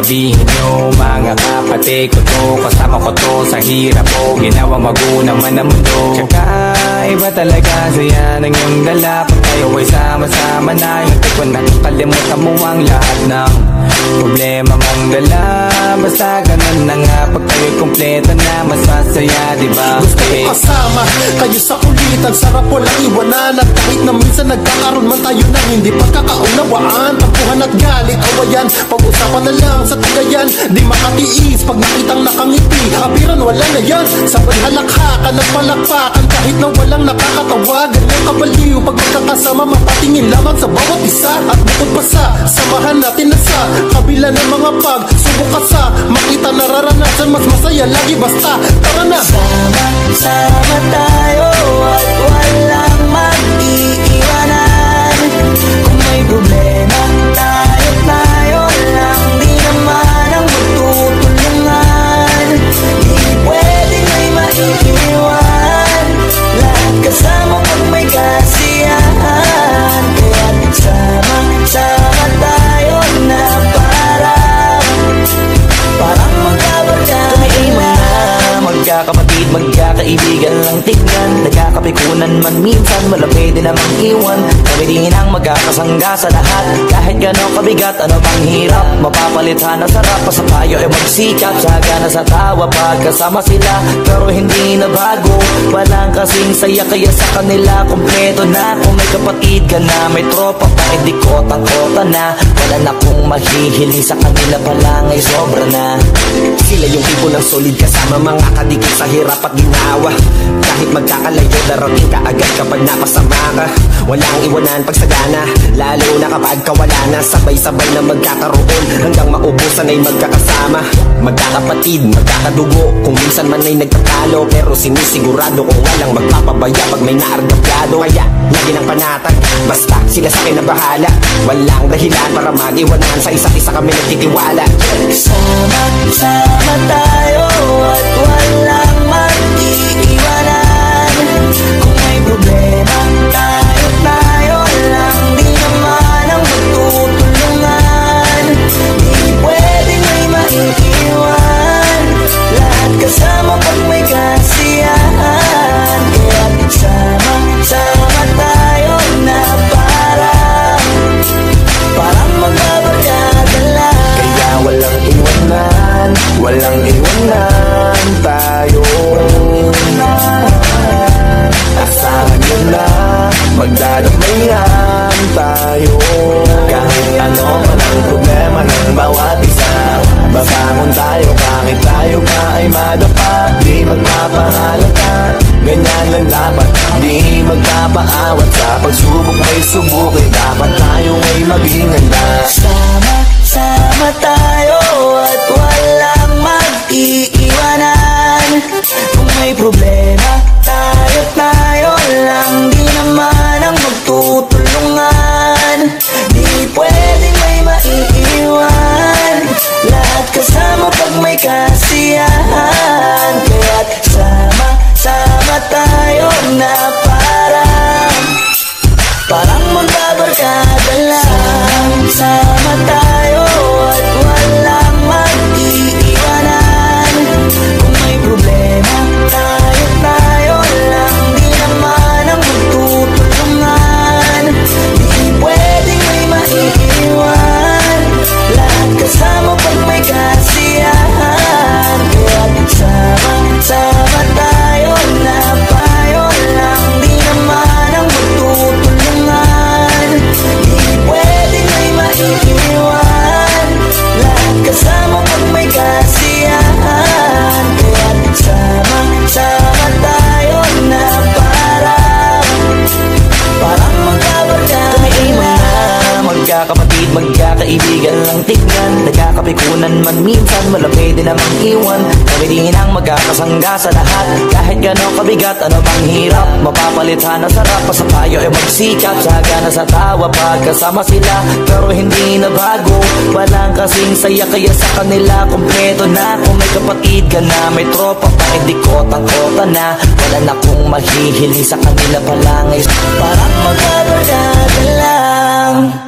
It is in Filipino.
sabihin nyo mga kapatid ko to, kasama ko to sa hirap ko, ginawang magunang man ang mundo. Tsaka iba talaga saya ng iyong dala, pag tayo ay sama-sama na, yung tipon na kalimutan mo ang lahat ng problema mong dala. Basta ganun na nga, pag tayo'y kompleto na, mas masaya, diba? Gusto ko kasama kayo sa kulitan, sarap walang iwanan. At kahit na minsan nagkakaroon man tayo ng hindi pagkakaunawaan, tampuhan at galit, awayan, pag-usapan na lang sa tagayan. Di makatiis pag nakitang nakangiti, abiran wala na yan. Sabay halakhakan at palakpakan kahit na walang nakakatawa. Ganyang kabaliw pag magkakasama, mapatingin lamang sa bawat isa. At bukod pa sa samahan natin na sa kabila ng mga pagsubok at sa makita nararanasan, mas masaya lagi basta tara na. Sama-sama tayo at walang mag-iiwanan. Kung may problema tayo lang, di naman ang magtutulungan. Di pwedeng may maiiwan, lahat kasama pag may kasiyahan. Kaya sama-sama tayo na parang magkabarkada. Magkakapatid, magkakaibigan lang tignan, nagkakapikunan man minsan, wala pwede namang iwan. Kami din ang magkakasangga sa lahat, kahit gano'ng kabigat, ano bang hirap, mapapalitan na sarap, pa sa payo ay magsikap, saga na sa tawa pagkasama sila, pero hindi na bago, walang kasing saya, kaya sa kanila kompleto na. Kung may kapatid ka na, may tropa pa, hindi kota-kota na, wala na kong mahihiling sa kanila pa lang ay sobra na. Sila yung tipo ng solid kasama, mga kadikit sa hirap at ginawa. Kahit magkakalayo, darating ka agad kapag napasama ka. Walang iwanan pag sagana, lalo na kapag kawala na. Sabay-sabay na magkakaroon, hanggang maubusan ay magkakasama. Magkakapatid, magkakadugo, kung minsan man ay nagtatalo, pero sinisigurado kung walang magpapabaya pag may naargabyado. Kaya lagi ng panatag, basta sila sa akin na bahala. Walang dahilan para mag-iwanan, sa isa't isa kami nagtitiwala. Sama-sama tayo at walang mag-iiwanan. Kung may problema tayo lang, di naman ang magtutulungan. Di pwedeng may maiiwan, lahat kasama pag may kasiyahan. Kaya sama-sama tayo na parang magbabarkada lang. Kaya walang iwanan, walang iwanan tayo. Asahan nyo na, magdadamayan tayo. Kahit ano man ang problema ng bawat isa, babangon tayo kahit tayo pa ay madapa. Di magpapahalata, ganyan lang dapat, di magpapaawat. Sa pagsubok may subukin, dapat tayo ay maging handa. Sama tayo at walang mag-iiwanan. Kung may problema tayo lang, di naman ang magtutulungan. Di pwedeng may maiiwan, lahat kasama pag may kasiyahan. Kaya't sama tayo na parang magbabarkada lang. Sama tayo at walang mag-iiwanan. Kung may problema tayo lang, di naman ang magtutulungan. Di pwedeng may maiiwan, lahat kasama pag may kasiyahan. Kaya sama tayo na lang, di naman ang magtutulungan. Di pwedeng may maiiwan, lahat kasama pag may kasiyahan. Kaya sama tayo na parang magkabarkada lang. Magkakapatid, magkakaibigan lang tignan, nagkakapikunan man minsan, wala pwede namang iwan. Kami din ang magkakasangga sa lahat, kahit gano'ng kabigat, ano bang hirap, mapapalitan na sarap, pa sa payo ay magsikap, saga na sa tawa pagkasama sila, pero hindi na bago, walang kasing saya, kaya sa kanila kompleto na. Kung may kapatid ka na, may tropa pa, hindi kotang-kota na, wala na kong mahihiling sa kanila pa lang ay parang magkabarkada lang.